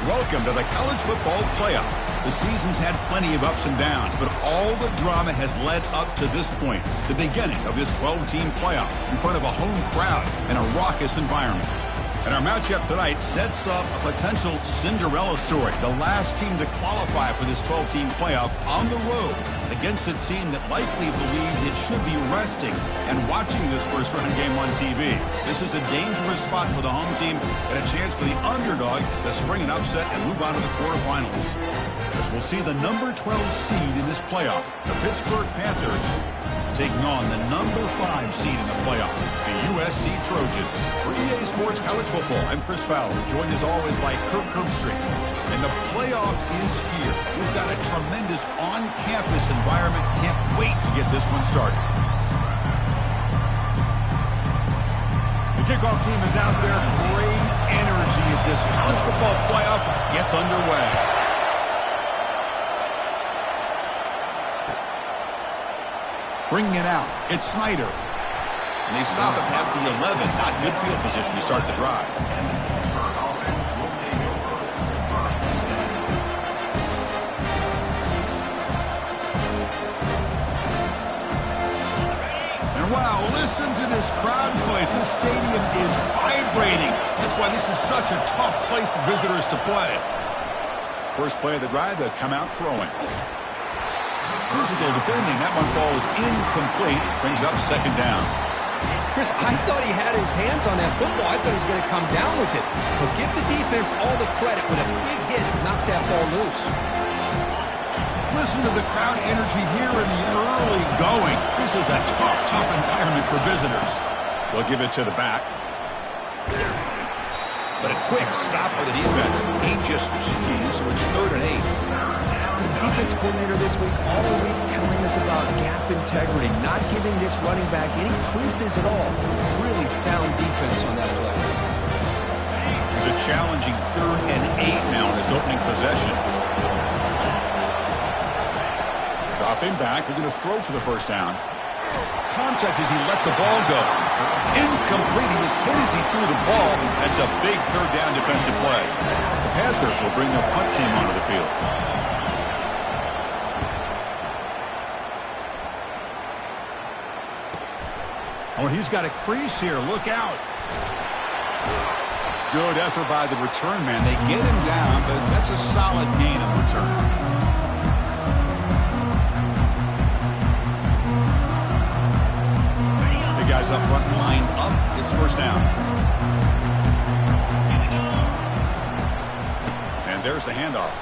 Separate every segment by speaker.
Speaker 1: Welcome to the college football playoff. The season's had plenty of ups and downs, but all the drama has led up to this point, the beginning of this 12-team playoff in front of a home crowd and a raucous environment. And our matchup tonight sets up a potential Cinderella story, the last team to qualify for this 12-team playoff on the road against a team that likely believes it should be resting and watching this first-round game on TV. This is a dangerous spot for the home team and a chance for the underdog to spring an upset and move on to the quarterfinals. As we'll see the number 12 seed in this playoff, the Pittsburgh Panthers, taking on the number 5 seed in the playoff, the USC Trojans. For EA Sports College Football, I'm Chris Fowler, joined as always by Kirk Herbstreit. And the playoff is here. We've got a tremendous on-campus environment. Can't wait to get this one started. The kickoff team is out there. Great energy as this college football playoff gets underway. Bringing it out, it's Snyder. And they stop it at the 11. Not good field position to start the drive. And wow, listen to this crowd noise. This stadium is vibrating. That's why this is such a tough place for visitors to play. First play of the drive, they'll come out throwing. Physical defending. That one falls incomplete. Brings up second down.
Speaker 2: Chris, I thought he had his hands on that football. I thought he was going to come down with it. But give the defense all the credit with a big hit to knock that ball loose.
Speaker 1: Listen to the crowd energy here in the early going. This is a tough, tough environment for visitors. They'll give it to the back. But a quick stop by the defense. He just cheated, so it's 3rd and 8.
Speaker 2: The defense coordinator this week all week telling us about gap integrity, not giving this running back any creases at all. Really sound defense on that play.
Speaker 1: It's a challenging 3rd and 8 now in this opening possession. Dropping back, they're going to throw for the first down. Contact as he let the ball go. Incomplete. He was hit as he threw the ball. That's a big 3rd down defensive play. The Panthers will bring their punt team onto the field. Oh, he's got a crease here. Look out. Good effort by the return man. They get him down, but that's a solid gain in return. The guys up front lined up. It's first down. And there's the handoff.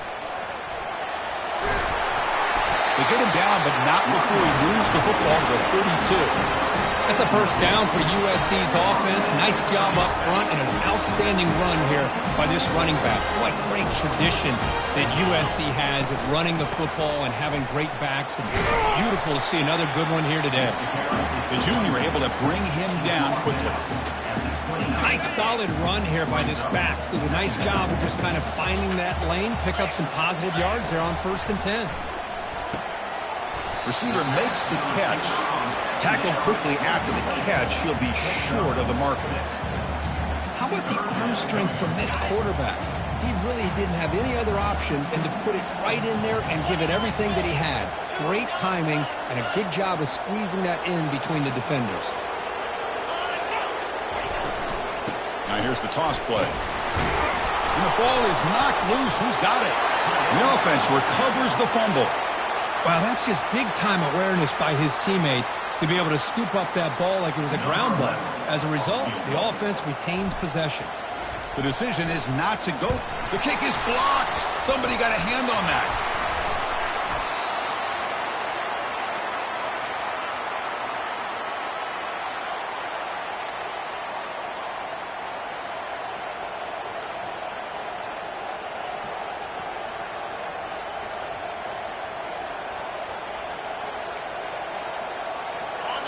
Speaker 1: They get him down, but not before he moves the football to the 32.
Speaker 2: That's a first down for USC's offense. Nice job up front and an outstanding run here by this running back. What great tradition that USC has of running the football and having great backs. And it's beautiful to see another good one here today.
Speaker 1: The junior able to bring him down quickly.
Speaker 2: Nice solid run here by this back. Did a nice job of just kind of finding that lane, pick up some positive yards there on 1st and 10.
Speaker 1: Receiver makes the catch. Tackled quickly after the catch. He'll be short of the marker.
Speaker 2: How about the arm strength from this quarterback? He really didn't have any other option than to put it right in there and give it everything that he had. Great timing and a good job of squeezing that in between the defenders.
Speaker 1: Now here's the toss play. And the ball is knocked loose. Who's got it? The offense recovers the fumble.
Speaker 2: Wow, that's just big-time awareness by his teammate to be able to scoop up that ball like it was a ground ball. As a result, the offense retains possession.
Speaker 1: The decision is not to go. The kick is blocked. Somebody got a hand on that.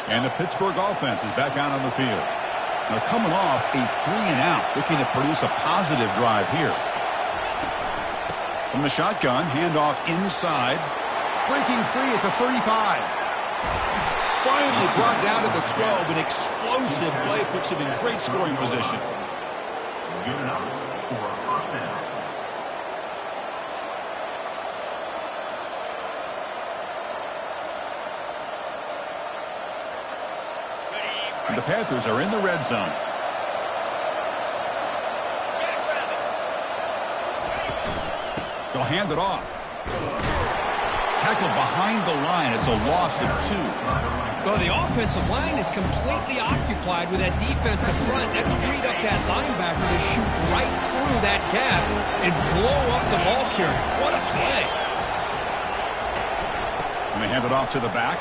Speaker 1: And the Pittsburgh offense is back out on the field. Now coming off a 3-and-out, looking to produce a positive drive here. From the shotgun, handoff inside. Breaking free at the 35. Finally brought down to the 12. An explosive play puts him in great scoring position. The Panthers are in the red zone. They'll hand it off. Tackled behind the line. It's a loss of 2.
Speaker 2: Well, the offensive line is completely occupied with that defensive front. That freed up that linebacker to shoot right through that gap and blow up the ball carrier. What a play.
Speaker 1: And they hand it off to the back.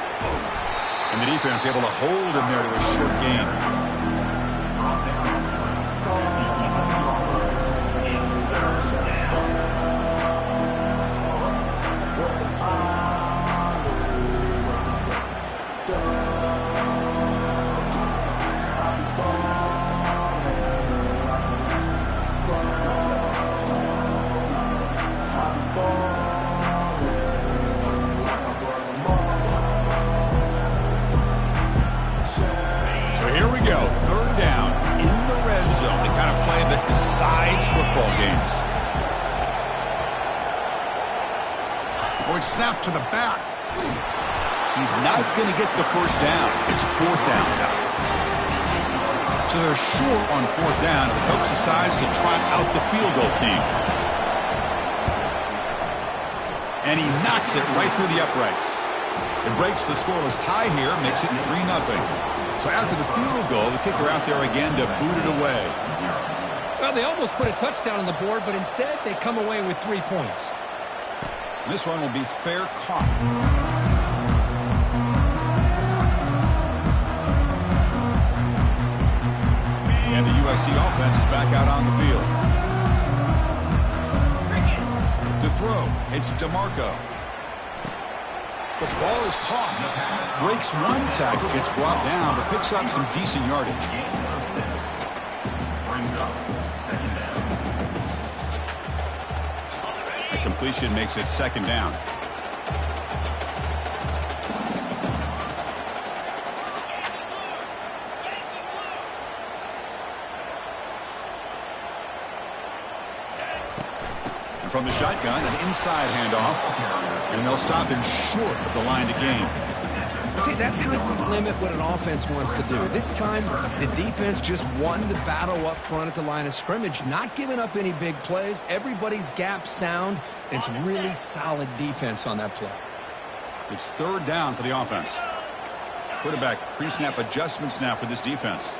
Speaker 1: And the defense able to hold him there to a short gain. Decides football games. Or it's snapped to the back. He's not going to get the first down. It's 4th down now. So they're short on 4th down, and the coach decides to trot out the field goal team. And he knocks it right through the uprights. It breaks the scoreless tie here, makes it 3-0. So after the field goal, the kicker out there again to boot it away.
Speaker 2: Well, they almost put a touchdown on the board, but instead they come away with 3 points.
Speaker 1: This one will be fair caught. And the USC offense is back out on the field. To throw, it's DeMarco. The ball is caught. Breaks one tackle, gets brought down, but picks up some decent yardage. Completion makes it 2nd down. And from the shotgun, an inside handoff. And they'll stop him short of the line to gain.
Speaker 2: See, that's how you limit what an offense wants to do. This time, the defense just won the battle up front at the line of scrimmage, not giving up any big plays. Everybody's gap sound. It's really solid defense on that play.
Speaker 1: It's 3rd down for the offense. Quarterback pre-snap adjustments now for this defense.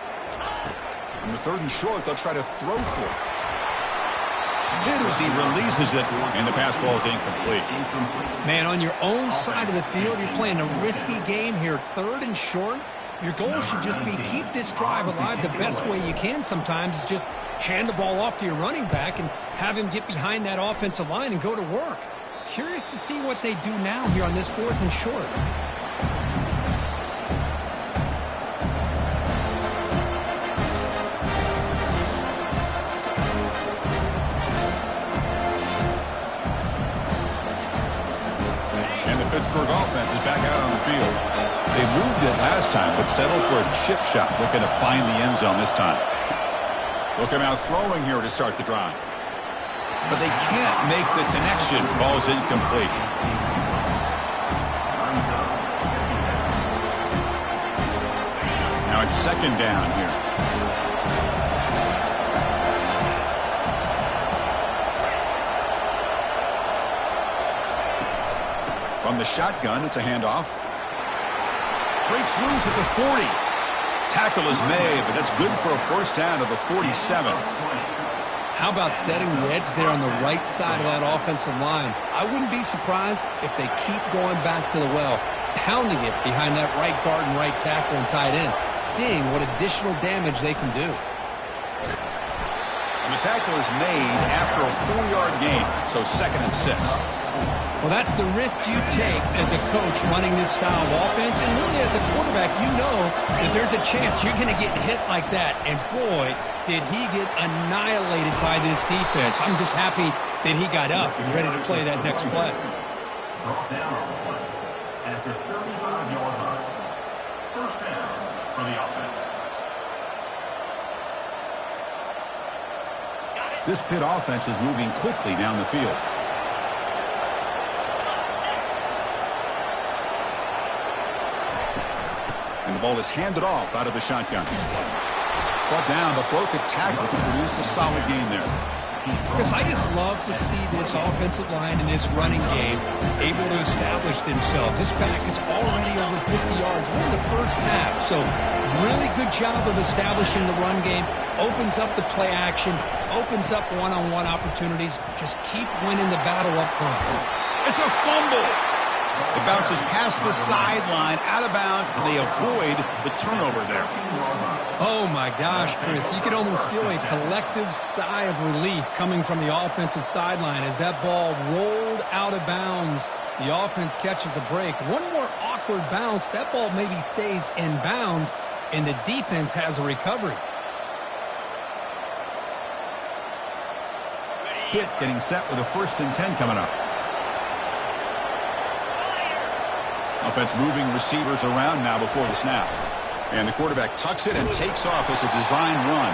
Speaker 1: On the 3rd and short, they'll try to throw for it. Hit as he releases it, and the pass ball is incomplete.
Speaker 2: Man, on your own side of the field, you're playing a risky game here. 3rd and short. Your goal should just be keep this drive alive the best way you can sometimes. Is just hand the ball off to your running back and have him get behind that offensive line and go to work. Curious to see what they do now here on this 4th and short.
Speaker 1: Pittsburgh offense is back out on the field. They moved it last time, but settled for a chip shot, looking to find the end zone this time. They'll come out throwing here to start the drive. But they can't make the connection. Ball's incomplete. Now it's 2nd down here. From the shotgun, it's a handoff. Breaks loose at the 40. Tackle is made, but that's good for a 1st down to the 47.
Speaker 2: How about setting the edge there on the right side of that offensive line? I wouldn't be surprised if they keep going back to the well, pounding it behind that right guard and right tackle and tight end, seeing what additional damage they can do.
Speaker 1: And the tackle is made after a 4-yard gain, so 2nd and 6.
Speaker 2: Well, that's the risk you take as a coach running this style of offense. And really, as a quarterback, you know that there's a chance you're going to get hit like that. And, boy, did he get annihilated by this defense. I'm just happy that he got up and ready to play that next play.
Speaker 3: After 35-yard run, 1st down for the offense.
Speaker 1: This Pitt offense is moving quickly down the field. And the ball is handed off out of the shotgun. Brought down, but broke a tackle to produce a solid gain there.
Speaker 2: Because I just love to see this offensive line and this running game able to establish themselves. This back is already over 50 yards. We're in the first half, so really good job of establishing the run game. Opens up the play action, opens up one-on-one opportunities. Just keep winning the battle up front.
Speaker 1: It's a fumble. It bounces past the sideline, out of bounds, and they avoid the turnover there.
Speaker 2: Oh, my gosh, Chris. You can almost feel a collective sigh of relief coming from the offensive sideline as that ball rolled out of bounds. The offense catches a break. One more awkward bounce. That ball maybe stays in bounds, and the defense has a recovery.
Speaker 1: Pitt getting set with a 1st and 10 coming up. Offense moving receivers around now before the snap. And the quarterback tucks it and takes off as a design run.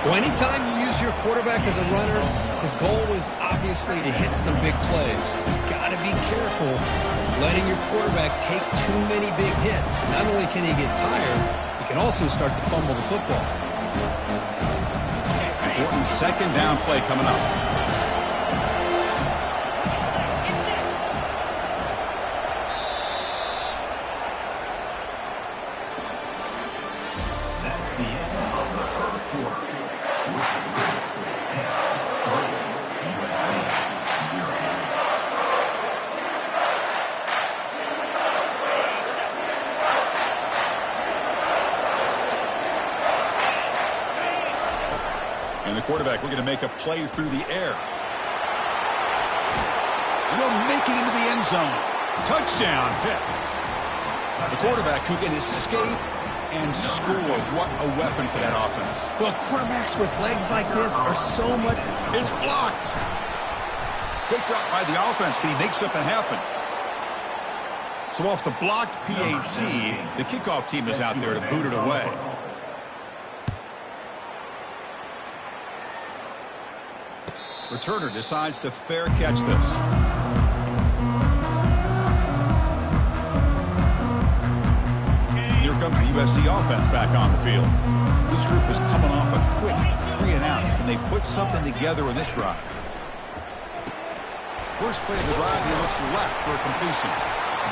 Speaker 2: Well, anytime you use your quarterback as a runner, the goal is obviously to hit some big plays. You've got to be careful letting your quarterback take too many big hits. Not only can he get tired, he can also start to fumble the football.
Speaker 1: Important 2nd down play coming up. And the quarterback looking to make a play through the air. He'll make it into the end zone. Touchdown, Pitt. The quarterback who can escape and score. What a weapon for that offense.
Speaker 2: Well, quarterbacks with legs like this are so much...
Speaker 1: It's blocked. Picked up by the offense. Can he make something happen? So off the blocked PAT, the kickoff team is out there to boot it away. Returner decides to fair catch this. Here comes the USC offense back on the field. This group is coming off a quick 3-and-out. Can they put something together in this drive? First play of the drive, he looks left for a completion.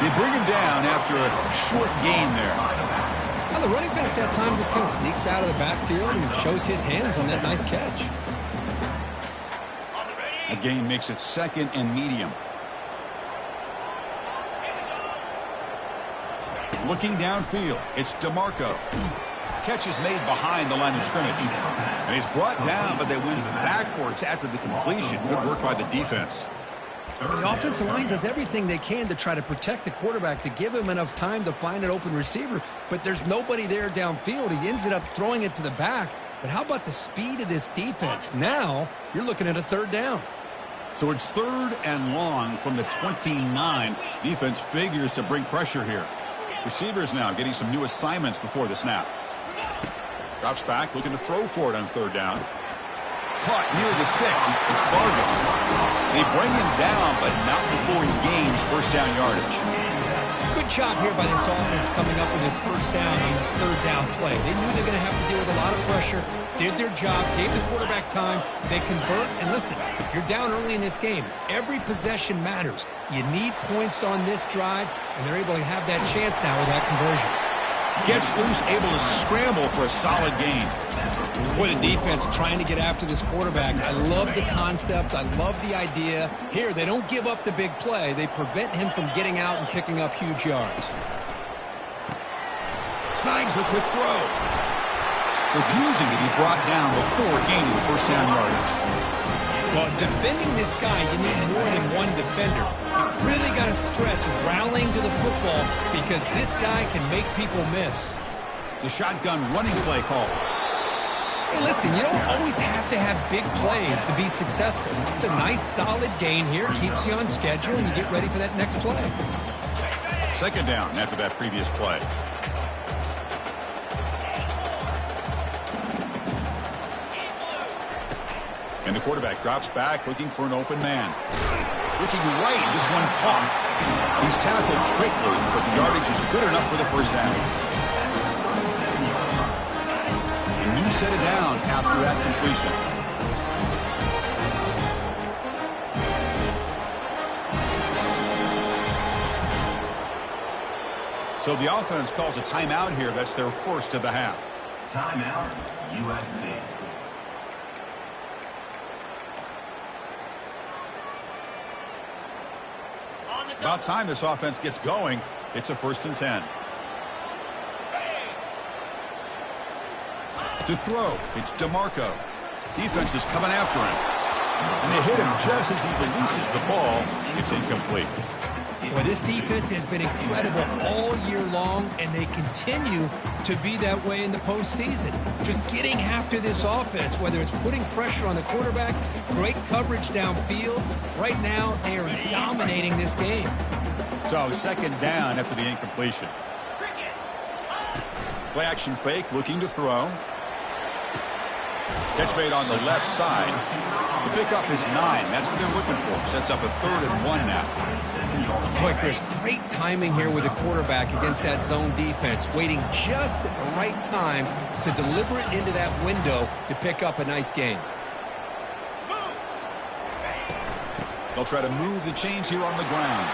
Speaker 1: They bring him down after a short gain there.
Speaker 2: Well, the running back that time just kind of sneaks out of the backfield and shows his hands on that nice catch.
Speaker 1: A gain makes it 2nd and medium. Looking downfield, it's DeMarco. Catch is made behind the line of scrimmage. And he's brought down, but they went backwards after the completion. Good work by the defense.
Speaker 2: The offensive line does everything they can to try to protect the quarterback, to give him enough time to find an open receiver, but there's nobody there downfield. He ends up throwing it to the back. But how about the speed of this defense? Now you're looking at a 3rd down.
Speaker 1: So it's 3rd and long from the 29. Defense figures to bring pressure here. Receivers now getting some new assignments before the snap. Drops back, looking to throw for it on 3rd down. Caught near the sticks. It's Vargas. They bring him down, but not before he gains 1st down yardage.
Speaker 2: Good job here by this offense coming up with his 1st down on the 3rd down play. They knew they were going to have to deal with a lot of pressure, did their job, gave the quarterback time. They convert, and listen, you're down early in this game. Every possession matters. You need points on this drive, and they're able to have that chance now with that conversion.
Speaker 1: Gets loose, able to scramble for a solid gain.
Speaker 2: Boy, the defense trying to get after this quarterback. I love the concept. I love the idea. Here, they don't give up the big play. They prevent him from getting out and picking up huge yards.
Speaker 1: Snags the quick throw. Refusing to be brought down before gaining 1st down yardage.
Speaker 2: Well, defending this guy, you need more than one defender. You really got to stress rallying to the football because this guy can make people miss.
Speaker 1: The shotgun running play call.
Speaker 2: Hey, listen, you don't always have to have big plays to be successful. It's a nice, solid gain here. Keeps you on schedule, and you get ready for that next play.
Speaker 1: 2nd down after that previous play. And the quarterback drops back looking for an open man. looking right, this one caught. He's tackled quickly, but the yardage is good enough for the first down. A new set of downs after that completion. So the offense calls a timeout here. That's their first of the half.
Speaker 3: Timeout, USC.
Speaker 1: About time this offense gets going. It's a 1st and 10. To throw, it's DeMarco. Defense is coming after him. And they hit him just as he releases the ball. It's incomplete.
Speaker 2: Well, this defense has been incredible all year long, and they continue to be that way in the postseason. Just getting after this offense, whether it's putting pressure on the quarterback, great coverage downfield. Right now, they are dominating this game.
Speaker 1: So, 2nd down after the incompletion. Play action fake, looking to throw. Catch made on the left side. The pickup is 9. That's what they're looking for. Sets up a 3rd and 1 now.
Speaker 2: Boy, Chris, great timing here with the quarterback against that zone defense, waiting just at the right time to deliver it into that window to pick up a nice gain.
Speaker 1: They'll try to move the chains here on the ground.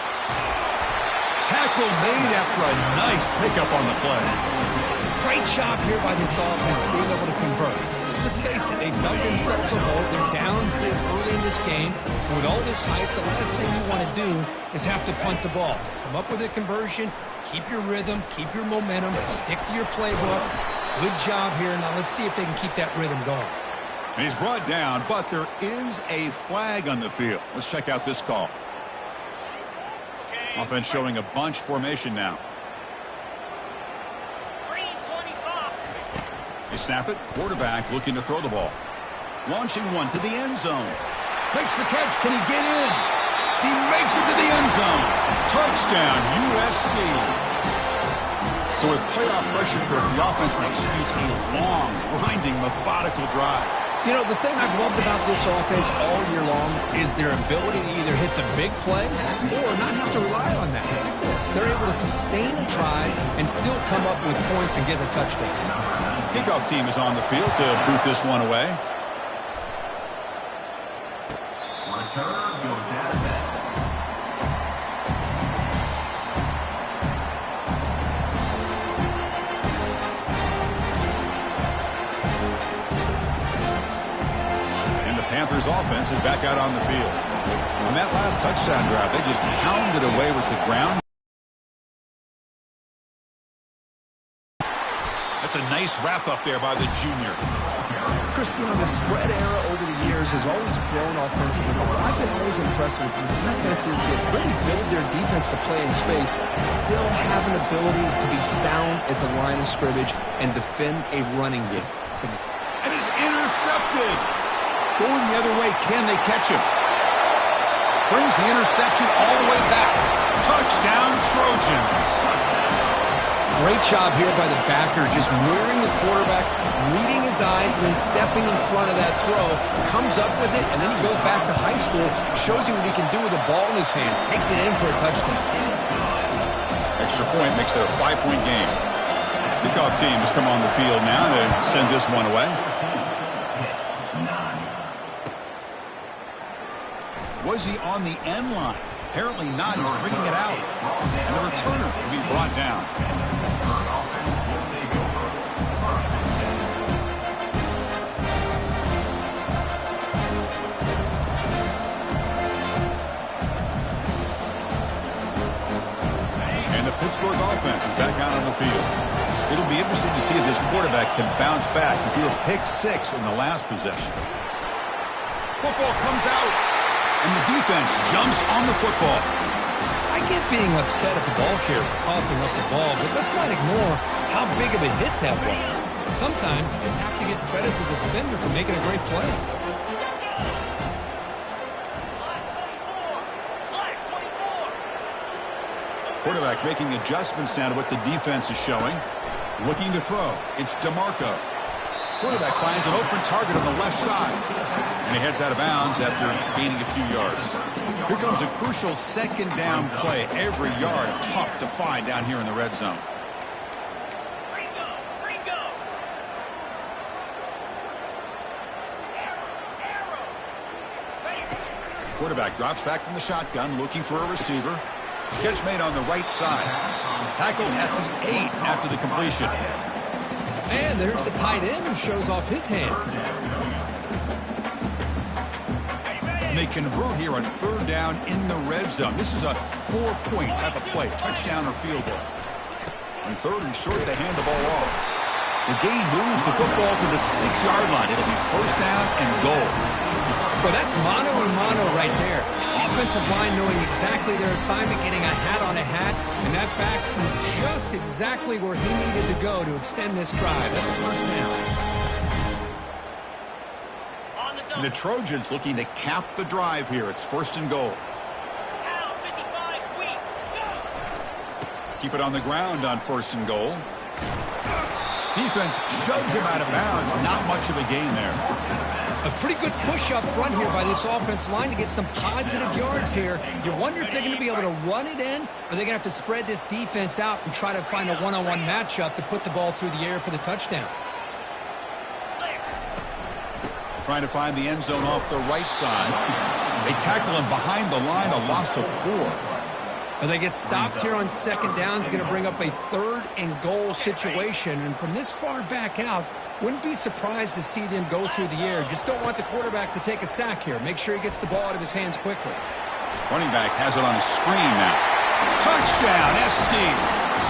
Speaker 1: Tackle made after a nice pickup on the play.
Speaker 2: Great job here by this offense being able to convert. Let's face it, they dug themselves a hole. They're down big early in this game. And with all this hype, the last thing you want to do is have to punt the ball. Come up with a conversion, keep your rhythm, keep your momentum, stick to your playbook. Good job here. Now let's see if they can keep that rhythm going.
Speaker 1: And he's brought down, but there is a flag on the field. Let's check out this call. Offense showing a bunch formation now. They snap it. Quarterback looking to throw the ball. Launching one to the end zone. Makes the catch. Can he get in? He makes it to the end zone. Touchdown, USC. So with playoff pressure, the offense executes a long, grinding, methodical drive.
Speaker 2: You know, the thing I've loved about this offense all year long is their ability to either hit the big play or not have to rely on that. Look at this. They're able to sustain a drive and still come up with points and get a touchdown.
Speaker 1: Kickoff team is on the field to boot this one away.
Speaker 3: Return goes out of that.
Speaker 1: And the Panthers offense is back out on the field. On that last touchdown drive, they just pounded away with the ground. That's a nice wrap-up there by the junior.
Speaker 2: Chris, you know, the spread era over the years has always grown offensively, but what I've been always impressed with defenses that really build their defense to play in space still have an ability to be sound at the line of scrimmage and defend a running game.
Speaker 1: And he's intercepted. Going the other way, can they catch him? Brings the interception all the way back. Touchdown, Trojans.
Speaker 2: Great job here by the backer, just mirroring the quarterback, reading his eyes, and then stepping in front of that throw, comes up with it, and then he goes back to high school, shows you what he can do with the ball in his hands, takes it in for a touchdown.
Speaker 1: Extra point makes it a 5-point game. Kickoff team has come on the field now to send this one away. Was he on the end line? Apparently not. He's bringing it out. And the returner will be brought down. And the Pittsburgh offense is back out on the field. It'll be interesting to see if this quarterback can bounce back. He threw a pick-6 in the last possession. Football comes out. And the defense jumps on the football.
Speaker 2: I get being upset at the ball carrier for coughing up the ball, but let's not ignore how big of a hit that was. Sometimes you just have to give credit to the defender for making a great play.
Speaker 1: Quarterback making adjustments now to what the defense is showing. Looking to throw. It's DeMarco. Quarterback finds an open target on the left side. And he heads out of bounds after gaining a few yards. Here comes a crucial second down play. Every yard tough to find down here in the red zone. Quarterback drops back from the shotgun, looking for a receiver. Catch made on the right side. Tackled at the 8 after the completion.
Speaker 2: And there's the tight end who shows off his hands.
Speaker 1: And they convert here on third down in the red zone. This is a 4-point type of play, touchdown or field goal. On third and short, they hand the ball off. The gain moves the football to the 6-yard line. It'll be first down and goal.
Speaker 2: Well, that's mano a mano right there. Offensive line knowing exactly their assignment, getting a hat on a hat, and that back threw just exactly where he needed to go to extend this drive. That's a first down.
Speaker 1: And the Trojans looking to cap the drive here. It's first and goal. Keep it on the ground on first and goal. Defense shoves him out of bounds. Not much of a gain there.
Speaker 2: A pretty good push up front here by this offensive line to get some positive yards here. You wonder if they're going to be able to run it in, or they're going to have to spread this defense out and try to find a one-on-one matchup to put the ball through the air for the touchdown.
Speaker 1: Trying to find the end zone off the right side. They tackle him behind the line, a loss of 4.
Speaker 2: Well, they get stopped here on second down. It's going to bring up a third and goal situation. And from this far back out, wouldn't be surprised to see them go through the air. Just don't want the quarterback to take a sack here. Make sure he gets the ball out of his hands quickly.
Speaker 1: Running back has it on a screen now. Touchdown, SC.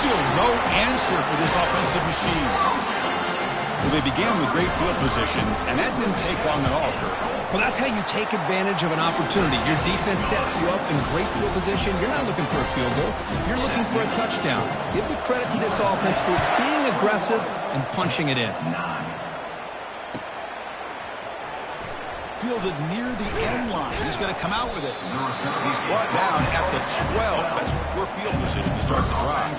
Speaker 1: Still no answer for this offensive machine. Well, they began with great field position, and that didn't take long at all, Kurt.
Speaker 2: Well, that's how you take advantage of an opportunity. Your defense sets you up in great field position. You're not looking for a field goal. You're looking for a touchdown. Give the credit to this offense for being aggressive and punching it in.
Speaker 1: Fielded near the end line. He's going to come out with it. He's brought down at the 12. That's where field position to start the drive.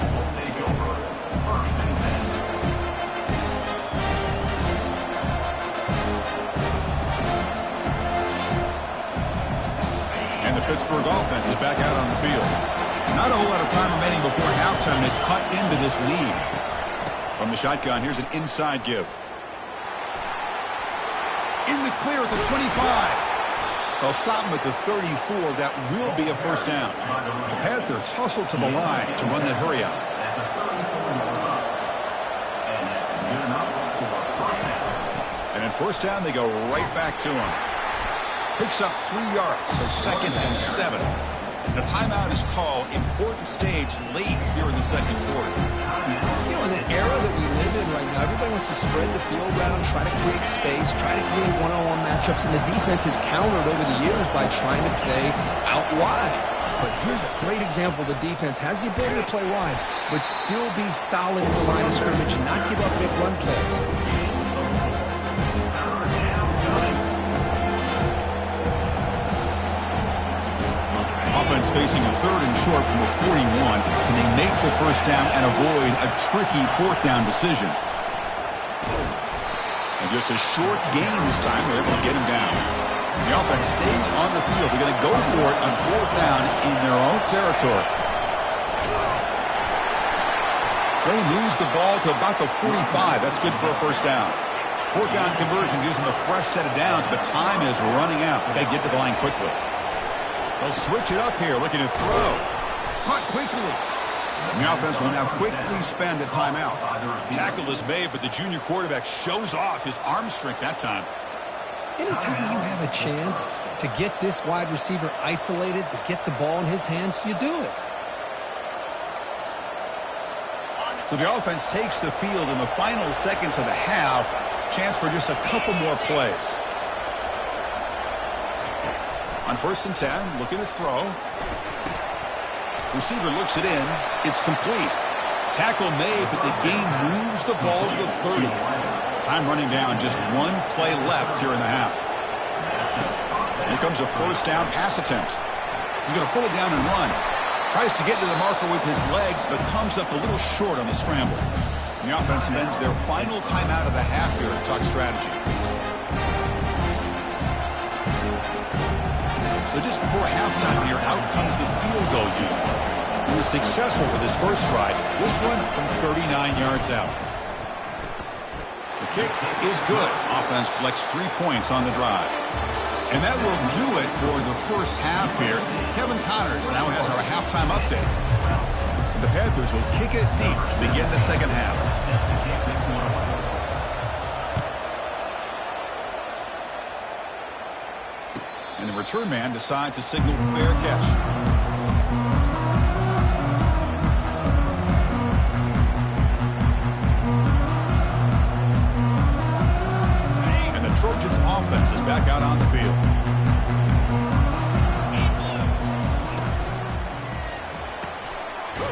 Speaker 1: Pittsburgh offense is back out on the field. Not a whole lot of time remaining before halftime to cut into this lead. From the shotgun, here's an inside give. In the clear at the 25. They'll stop him at the 34. That will be a first down. The Panthers hustle to the line to run the hurry out. And in first down, they go right back to him. Picks up 3 yards, so second and 7. The timeout is called. Important stage late here in the second quarter.
Speaker 2: You know, in the era that we live in right now, everybody wants to spread the field around, try to create space, try to create one-on-one matchups, and the defense is countered over the years by trying to play out wide. But here's a great example. The defense has the ability to play wide, but still be solid at the line of scrimmage and not give up big run plays.
Speaker 1: Offense facing a third and short from the 41. Can they make the first down and avoid a tricky fourth down decision? And just a short gain this time. They're able to get him down. The offense stays on the field. They're going to go for it on fourth down in their own territory. They lose the ball to about the 45. That's good for a first down. Fourth down conversion gives them a fresh set of downs, but time is running out. They get to the line quickly. They'll switch it up here, looking to throw. Caught quickly. And the offense will now quickly spend a timeout. Tackle is made, but the junior quarterback shows off his arm strength that time.
Speaker 2: Anytime you have a chance to get this wide receiver isolated, to get the ball in his hands, you do it.
Speaker 1: So the offense takes the field in the final seconds of the half. Chance for just a couple more plays. On first and 10, looking to throw. Receiver looks it in. It's complete. Tackle made, but the gain moves the ball to the 30. Time running down, just one play left here in the half. Here comes a first down pass attempt. He's going to pull it down and run. Tries to get to the marker with his legs, but comes up a little short on the scramble. And the offense spends their final timeout of the half here to talk strategy. So just before halftime here, out comes the field goal unit. He was successful for this first try. This one from 39 yards out. The kick is good. Offense collects 3 points on the drive. And that will do it for the first half here. Kevin Connors now has our halftime update. The Panthers will kick it deep to begin the second half. And the return man decides to signal fair catch. And the Trojans' offense is back out on the field.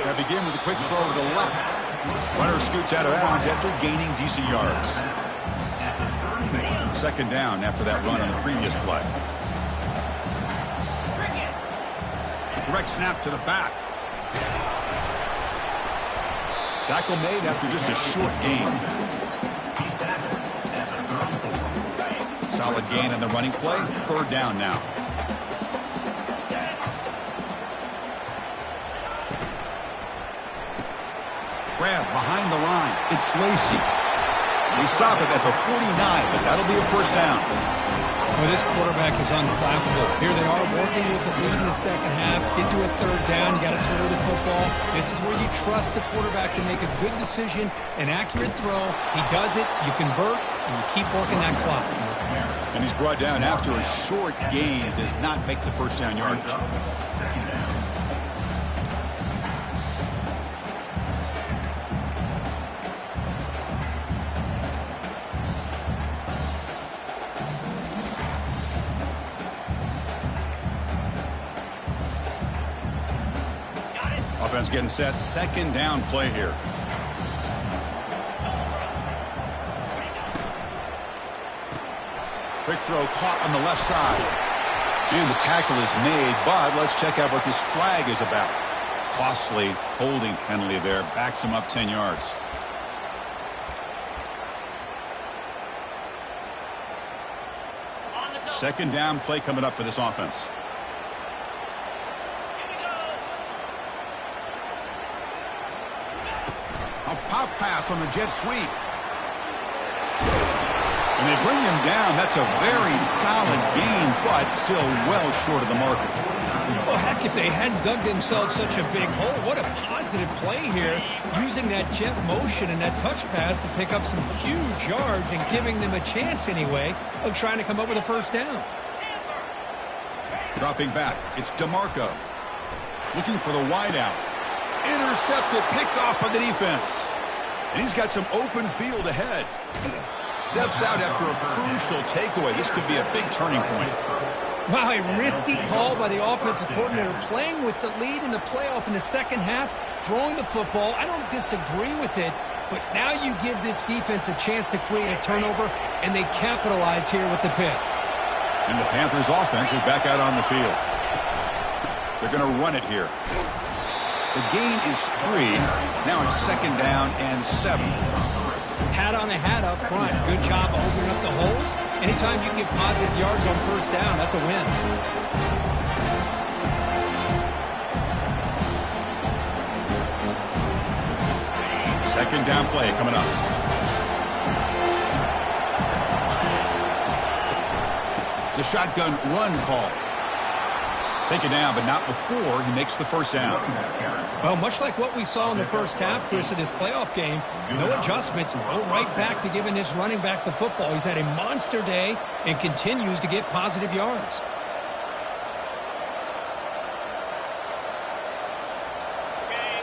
Speaker 1: They begin with a quick throw to the left. Runner scoots out of bounds after gaining decent yards. Second down after that run on the previous play. Direct snap to the back. Tackle made after just a short gain. Solid gain on the running play. Third down now. Grab behind the line. It's Lacey. We stop it at the 49, but that'll be a first down.
Speaker 2: Well, this quarterback is unflappable. Here they are working with the lead in the second half. Get to a third down. You got to throw the football. This is where you trust the quarterback to make a good decision, an accurate throw. He does it, you convert, and you keep working that clock.
Speaker 1: And he's brought down after a short gain. Does not make the first down yardage. Offense getting set. Second down play here. Quick throw caught on the left side. And the tackle is made, but let's check out what this flag is about. Costly holding penalty there. Backs him up 10 yards. Second down play coming up for this offense. A pop pass on the jet sweep. And they bring him down. That's a very solid gain, but still well short of the marker.
Speaker 2: Well, heck, if they hadn't dug themselves such a big hole, what a positive play here, using that jet motion and that touch pass to pick up some huge yards and giving them a chance anyway of trying to come up with a first down.
Speaker 1: Dropping back, it's DeMarco. Looking for the wideout. Intercepted, picked off by the defense. And he's got some open field ahead. Steps out after a crucial takeaway. This could be a big turning point.
Speaker 2: Wow, a risky call by the offensive coordinator, playing with the lead in the playoff in the second half, throwing the football. I don't disagree with it, but now you give this defense a chance to create a turnover, and they capitalize here with the pick.
Speaker 1: And the Panthers' offense is back out on the field. They're going to run it here. The gain is 3. Now it's second down and 7.
Speaker 2: Hat on a hat up front. Good job opening up the holes. Anytime you get positive yards on first down, that's a win.
Speaker 1: Second down play coming up. It's a shotgun run call. Taken down, but not before he makes the first down.
Speaker 2: Well, much like what we saw in the first half, Chris, of this playoff game, no adjustments. Go right back to giving this running back the football. He's had a monster day and continues to get positive yards.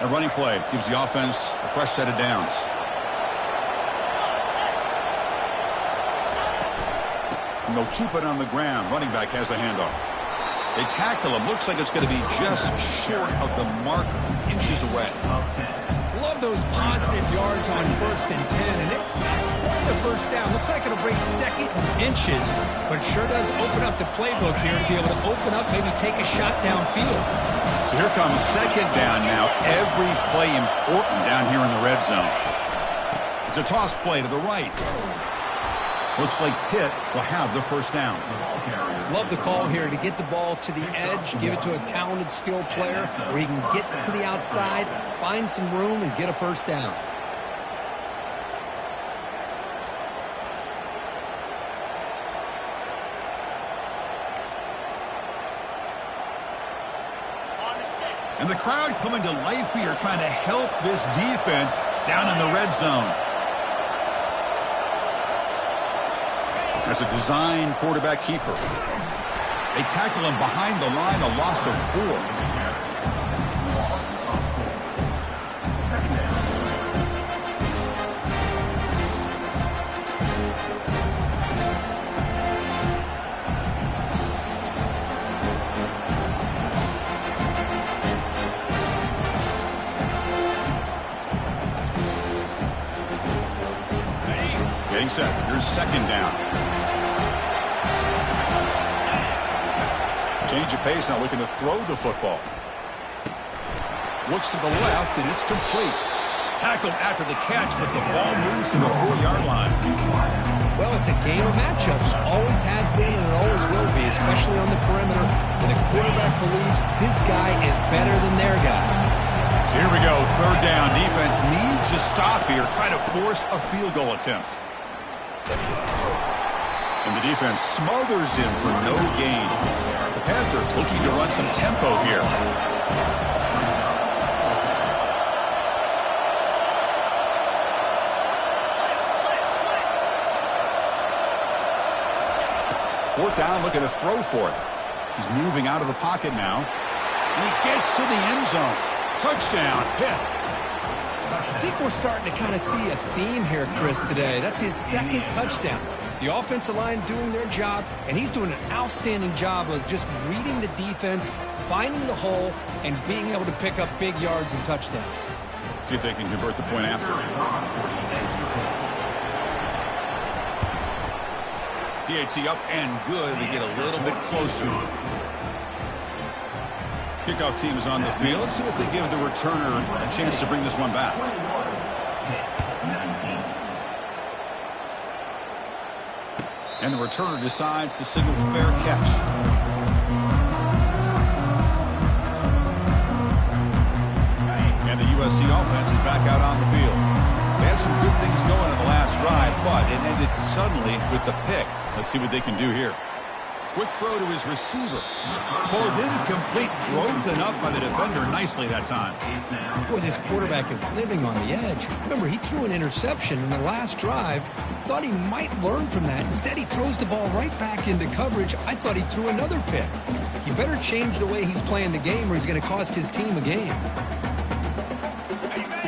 Speaker 1: A running play gives the offense a fresh set of downs. And they'll keep it on the ground. Running back has the handoff. They tackle him. Looks like it's going to be just short of the mark, inches away.
Speaker 2: Love those positive yards on 1st and 10, and it's not quite a first down. Looks like it'll break second and inches, but it sure does open up the playbook here to be able to open up, maybe take a shot downfield.
Speaker 1: So here comes second down now. Every play important down here in the red zone. It's a toss play to the right. Looks like Pitt will have the first down.
Speaker 2: Love the call here to get the ball to the edge, give it to a talented, skilled player where he can get to the outside, find some room, and get a first down.
Speaker 1: And the crowd coming to life here, trying to help this defense down in the red zone. As a design quarterback keeper. They tackle him behind the line, a loss of 4. Getting set. Here's second down. Change of pace, now looking to throw the football. Looks to the left, and it's complete. Tackled after the catch, but the ball moves to the 4-yard line.
Speaker 2: Well, it's a game of matchups. Always has been, and it always will be, especially on the perimeter, where the quarterback believes his guy is better than their guy.
Speaker 1: So here we go, third down. Defense needs to stop here, try to force a field goal attempt. And the defense smothers him for no gain. The Panthers looking to run some tempo here. Fourth down, looking to throw for it. He's moving out of the pocket now. And he gets to the end zone. Touchdown, Pitt.
Speaker 2: I think we're starting to kind of see a theme here, Chris, today. That's his second touchdown. The offensive line doing their job, and he's doing an outstanding job of just reading the defense, finding the hole, and being able to pick up big yards and touchdowns.
Speaker 1: See if they can convert the point after. PAT up and good. They get a little bit closer. Kickoff team is on the field. Let's see if they give the returner a chance to bring this one back. And the returner decides to signal fair catch. And the USC offense is back out on the field. They had some good things going in the last drive, but it ended suddenly with the pick. Let's see what they can do here. Quick throw to his receiver. Falls incomplete, broken up by the defender nicely that time.
Speaker 2: Boy, this quarterback is living on the edge. Remember, he threw an interception in the last drive. Thought he might learn from that. Instead, he throws the ball right back into coverage. I thought he threw another pick. He better change the way he's playing the game or he's going to cost his team a game.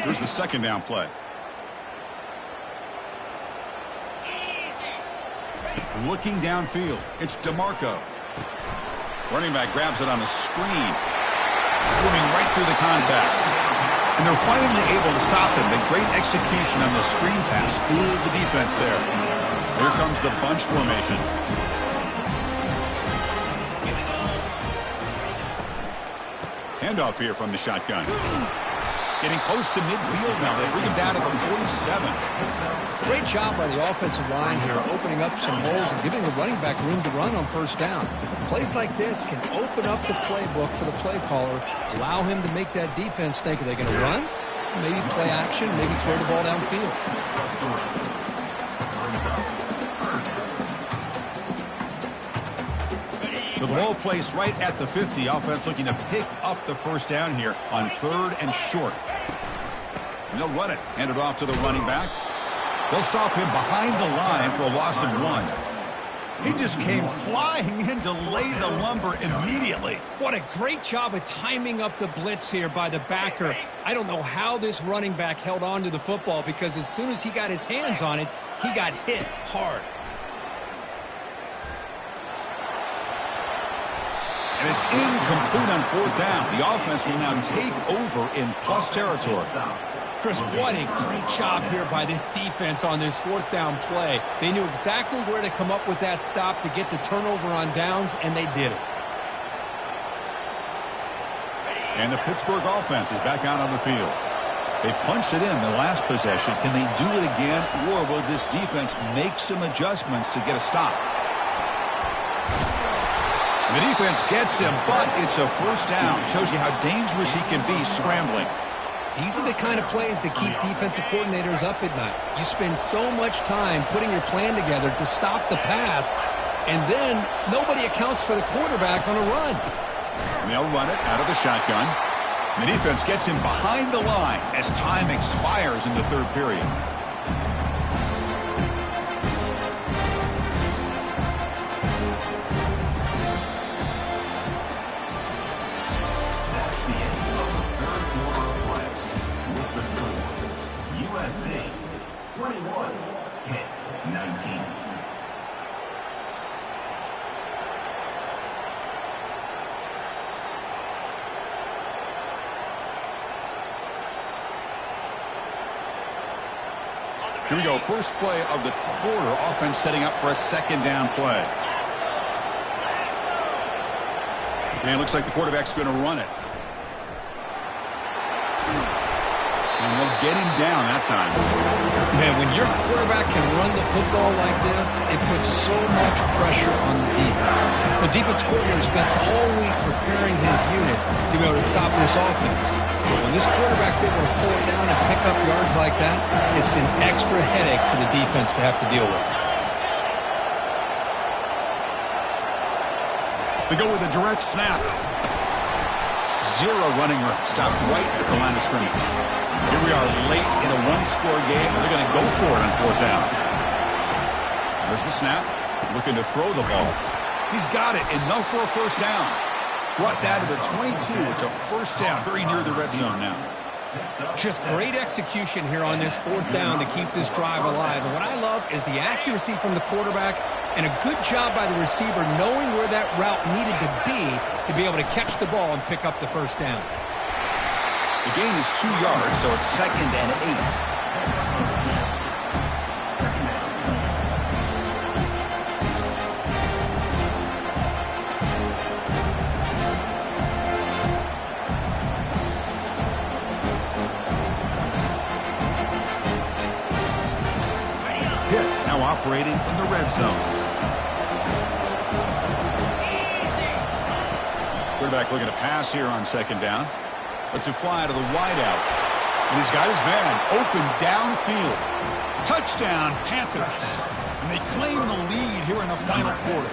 Speaker 1: Here's the second down play. Looking downfield, it's DeMarco. Running back grabs it on a screen. Moving right through the contact. And they're finally able to stop him. The great execution on the screen pass fooled the defense there. Here comes the bunch formation. Handoff here from the shotgun. Getting close to midfield now. They bring him down to the 47.
Speaker 2: Great job by the offensive line here, opening up some holes and giving the running back room to run on first down. Plays like this can open up the playbook for the play caller, allow him to make that defense think, are they going to run? Maybe play action, maybe throw the ball downfield.
Speaker 1: So the ball placed right at the 50. Offense looking to pick up the first down here on third and short. And they'll run it. Hand it off to the running back. They'll stop him behind the line for a loss of 1. He just came flying in to lay the lumber immediately.
Speaker 2: What a great job of timing up the blitz here by the backer. I don't know how this running back held on to the football because as soon as he got his hands on it, he got hit hard.
Speaker 1: And it's incomplete on fourth down. The offense will now take over in plus territory.
Speaker 2: Chris, what a great job here by this defense on this fourth down play. They knew exactly where to come up with that stop to get the turnover on downs, and they did it.
Speaker 1: And the Pittsburgh offense is back out on the field. They punched it in the last possession. Can they do it again, or will this defense make some adjustments to get a stop? The defense gets him, but it's a first down. Shows you how dangerous he can be scrambling.
Speaker 2: These are the kind of plays that keep defensive coordinators up at night. You spend so much time putting your plan together to stop the pass, and then nobody accounts for the quarterback on a run.
Speaker 1: And they'll run it out of the shotgun. The defense gets him behind the line as time expires in the third period.
Speaker 3: USC 21, Pitt 19.
Speaker 1: Here we go. First play of the quarter. Offense setting up for a second down play. And it looks like the quarterback's going to run it. And they'll get him down that time.
Speaker 2: Man, when your quarterback can run the football like this, it puts so much pressure on the defense. The defense coordinator spent all week preparing his unit to be able to stop this offense. But when this quarterback's able to pull it down and pick up yards like that, it's an extra headache for the defense to have to deal with.
Speaker 1: They go with a direct snap. Zero running room. Stopped right at the line of scrimmage. Here we are late in a one-score game. They're going to go for it on fourth down. There's the snap. Looking to throw the ball. He's got it. Enough for a first down. Brought that to the 22. It's a first down. Very near the red zone now.
Speaker 2: Just great execution here on this fourth down to keep this drive alive. And what I love is the accuracy from the quarterback and a good job by the receiver knowing where that route needed to be able to catch the ball and pick up the first down.
Speaker 1: The gain is 2 yards, so it's 2nd and 8. Pitt now operating in the red zone. Quarterback looking to pass here on second down. Lets it fly to the wideout. And he's got his man open downfield. Touchdown, Panthers. And they claim the lead here in the final quarter.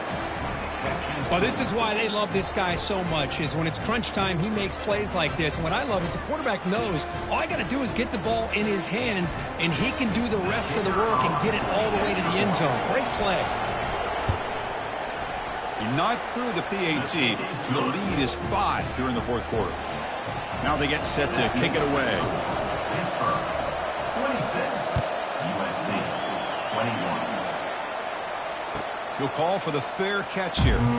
Speaker 2: Well, this is why they love this guy so much, is when it's crunch time, he makes plays like this. And what I love is the quarterback knows all I got to do is get the ball in his hands, and he can do the rest of the work and get it all the way to the end zone. Great play.
Speaker 1: He knocked through the PAT, so the lead is 5 here in the fourth quarter. Now they get set to kick it away.
Speaker 3: Pittsburgh 26, USC 21.
Speaker 1: He'll call for the fair catch here. And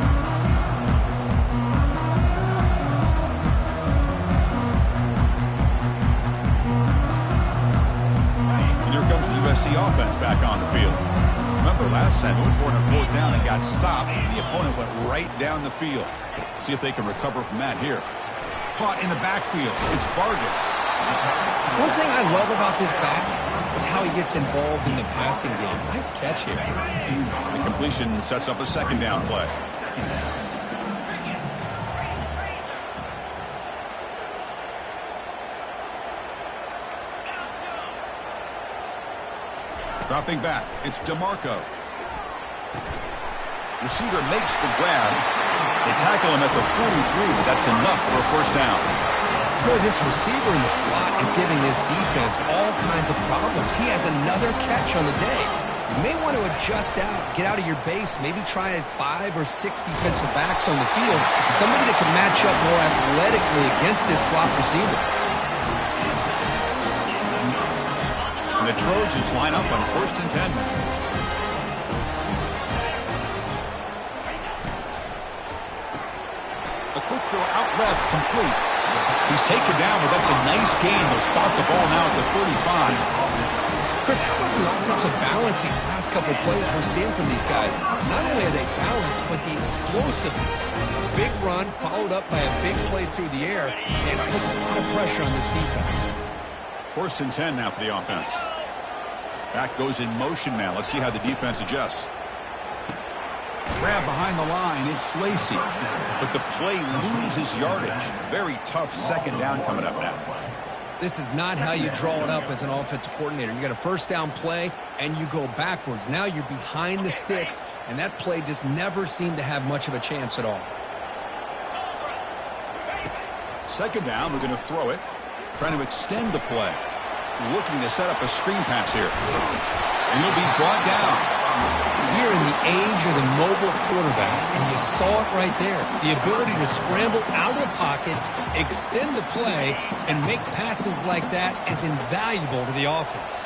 Speaker 1: here comes the USC offense back on the field. Remember, last time they went for it on fourth down and got stopped. The opponent went right down the field. See if they can recover from that here. Caught in the backfield. It's Vargas.
Speaker 2: One thing I love about this back is how he gets involved in the passing game. Nice catch here.
Speaker 1: The completion sets up a second down play. Dropping back, it's DeMarco. Receiver makes the grab. They tackle him at the 43, but that's enough for a first down.
Speaker 2: Boy, this receiver in the slot is giving this defense all kinds of problems. He has another catch on the day. You may want to adjust out, get out of your base, maybe try 5 or 6 defensive backs on the field, somebody that can match up more athletically against this slot receiver.
Speaker 1: And the Trojans line up on 1st and 10. A quick throw out left, complete. He's taken down, but that's a nice gain. They'll spot the ball now at the 35.
Speaker 2: Chris, how about the offensive balance these last couple plays we're seeing from these guys? Not only are they balanced, but the explosiveness. A big run followed up by a big play through the air, and it puts a lot of pressure on this defense.
Speaker 1: 1st and 10 now for the offense. Back goes in motion now. Let's see how the defense adjusts. Grab behind the line. It's Lacey. But the play loses yardage. Very tough second down coming up now.
Speaker 2: This is not how you draw it up as an offensive coordinator. You got a first down play, and you go backwards. Now you're behind the sticks, and that play just never seemed to have much of a chance at all.
Speaker 1: Second down, we're going to throw it. Trying to extend the play. Looking to set up a screen pass here. And he'll be brought down.
Speaker 2: We're in the age of the mobile quarterback, and you saw it right there. The ability to scramble out of the pocket, extend the play, and make passes like that is invaluable to the offense.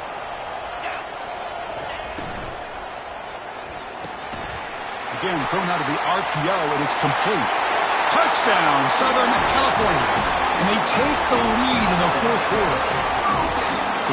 Speaker 1: Again, thrown out of the RPO, and it's complete. Touchdown, Southern California. And they take the lead in the fourth quarter.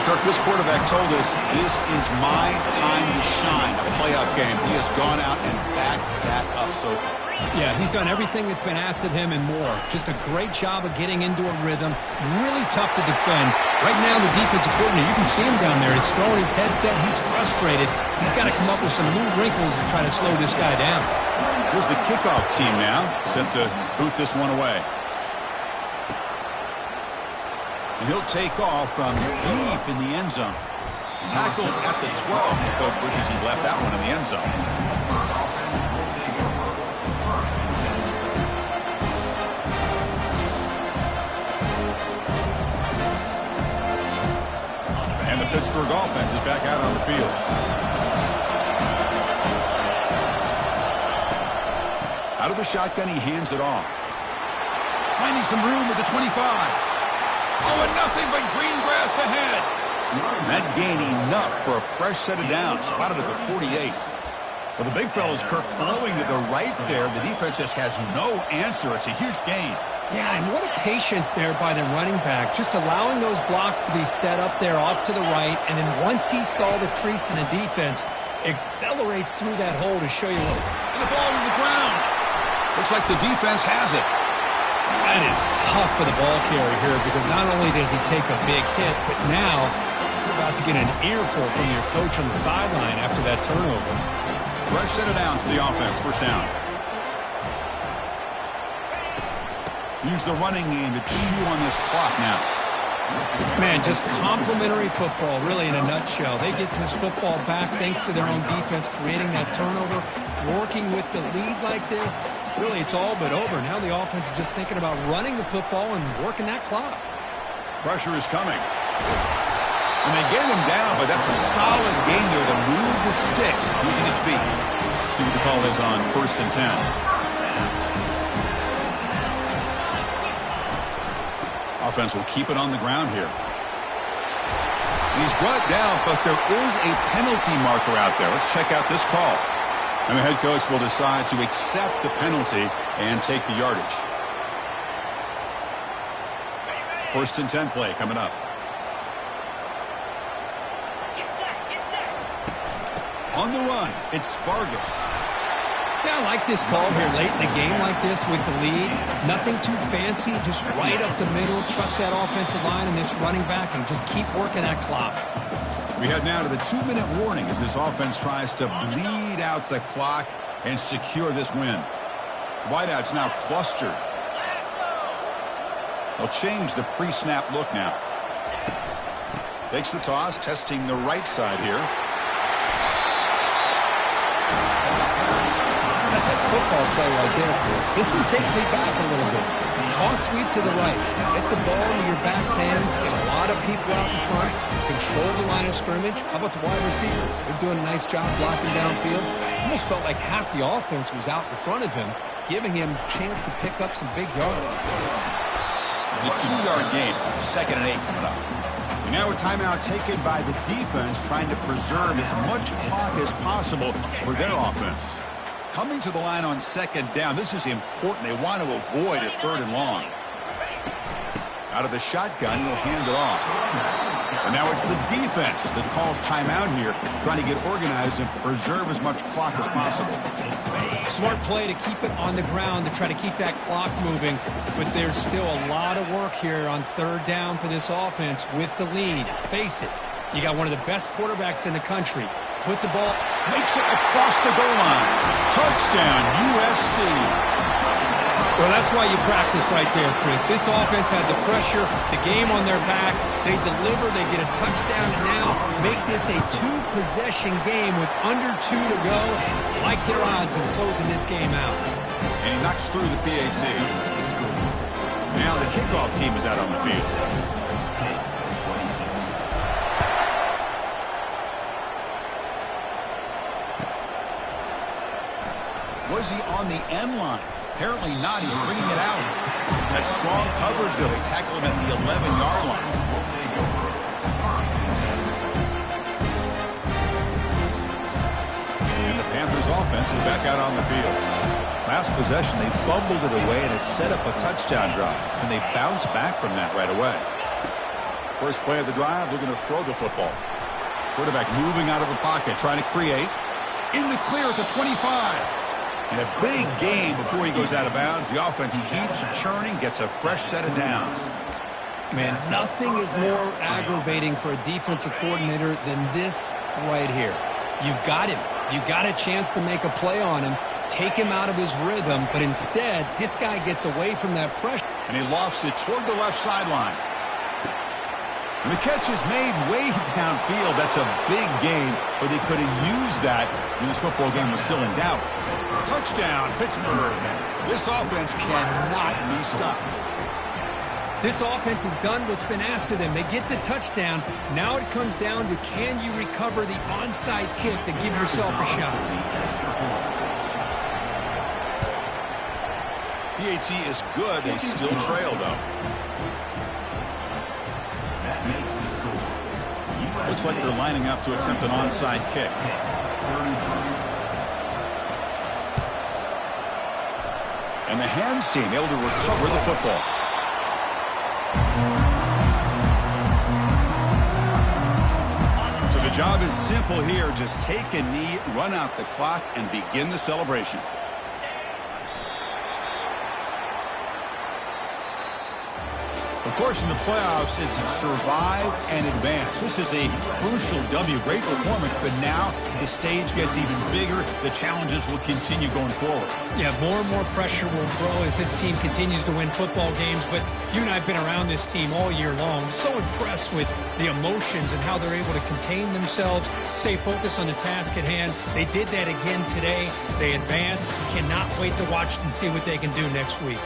Speaker 1: Kirk, this quarterback told us this is my time to shine, a playoff game. He has gone out and backed that up so far.
Speaker 2: Yeah, he's done everything that's been asked of him and more. Just a great job of getting into a rhythm. Really tough to defend. Right now, the defensive coordinator, you can see him down there. He's throwing his headset. He's frustrated. He's got to come up with some new wrinkles to try to slow this guy down.
Speaker 1: Here's the kickoff team now, set to boot this one away. And he'll take off from deep in the end zone. Tackled at the 12. Coach wishes he left that one in the end zone. And the Pittsburgh offense is back out on the field. Out of the shotgun, he hands it off. Finding some room at the 25. Oh, and nothing but green grass ahead. That gain enough for a fresh set of downs. Spotted at the 48. Well, the big fellow's Kirk throwing to the right there. The defense just has no answer. It's a huge gain.
Speaker 2: Yeah, and what a patience there by the running back. Just allowing those blocks to be set up there off to the right. And then once he saw the crease in the defense, accelerates through that hole to show you what.
Speaker 1: And the ball to the ground. Looks like the defense has it.
Speaker 2: That is tough for the ball carrier here because not only does he take a big hit, but now you're about to get an earful from your coach on the sideline after that turnover.
Speaker 1: Fresh set of downs for the offense. First down. Use the running game to chew on this clock now.
Speaker 2: Man, just complimentary football, really, in a nutshell. They get this football back thanks to their own defense, creating that turnover, working with the lead like this. Really, it's all but over. Now the offense is just thinking about running the football and working that clock.
Speaker 1: Pressure is coming. And they get him down, but that's a solid gain there to move the sticks using his feet. See what the call is on 1st and 10. Offense will keep it on the ground here. He's brought down, but there is a penalty marker out there. Let's check out this call. And the head coach will decide to accept the penalty and take the yardage. 1st and 10 play coming up. On the run, it's Vargas.
Speaker 2: Yeah, I like this call here late in the game like this with the lead. Nothing too fancy, just right up the middle. Trust that offensive line and this running back and just keep working that clock.
Speaker 1: We head now to the 2-minute warning as this offense tries to bleed out the clock and secure this win. Wideouts now clustered. They'll change the pre-snap look now. Takes the toss, testing the right side here.
Speaker 2: That's a football play right there, Chris. This one takes me back a little bit. Toss sweep to the right. Get the ball into your back's hands. Get a lot of people out in front. Control the line of scrimmage. How about the wide receivers? They're doing a nice job blocking downfield. Almost felt like half the offense was out in front of him, giving him a chance to pick up some big yards.
Speaker 1: It's a 2-yard gain. 2nd and 8 coming up. And now a timeout taken by the defense, trying to preserve as much clock as possible for their offense. Coming to the line on 2nd down. This is important. They want to avoid a 3rd and long. Out of the shotgun, he'll hand it off. And now it's the defense that calls timeout here, trying to get organized and preserve as much clock as possible.
Speaker 2: Smart play to keep it on the ground to try to keep that clock moving. But there's still a lot of work here on 3rd down for this offense with the lead. Face it, you got one of the best quarterbacks in the country. Put the ball
Speaker 1: Makes it across the goal line. Touchdown, USC.
Speaker 2: Well, that's why you practice right there, Chris. This offense had the pressure, the game on their back. They deliver, they get a touchdown, and now make this a two-possession game with under 2 to go. Like their odds of closing this game out.
Speaker 1: And he knocks through the PAT. Now the kickoff team is out on the field. Was he on the end line? Apparently not. He's bringing it out. That strong coverage, though. They tackle him at the 11-yard line. And the Panthers offense is back out on the field. Last possession, they fumbled it away, and it set up a touchdown drive. And they bounce back from that right away. First play of the drive, they're going to throw the football. Quarterback moving out of the pocket, trying to create. In the clear at the 25. And a big game before he goes out of bounds. The offense keeps churning, gets a fresh set of downs.
Speaker 2: Man, nothing is more aggravating for a defensive coordinator than this right here. You've got him. You've got a chance to make a play on him, take him out of his rhythm, but instead, this guy gets away from that pressure.
Speaker 1: And he lofts it toward the left sideline. And the catch is made way downfield. That's a big gain, but they could have used that when this football game was still in doubt. Touchdown, Pittsburgh. This offense cannot be stopped.
Speaker 2: This offense has done what's been asked of them. They get the touchdown. Now it comes down to, can you recover the onside kick to give yourself a shot?
Speaker 1: PAT is good. They still trail, though. Looks like they're lining up to attempt an onside kick. And the hands team able to recover the football. So the job is simple here. Just take a knee, run out the clock, and begin the celebration. Of course, in the playoffs, it's survive and advance. This is a crucial W. Great performance, but now the stage gets even bigger. The challenges will continue going forward.
Speaker 2: Yeah, more and more pressure will grow as this team continues to win football games. But you and I have been around this team all year long. So impressed with the emotions and how they're able to contain themselves, stay focused on the task at hand. They did that again today. They advance. Cannot wait to watch and see what they can do next week.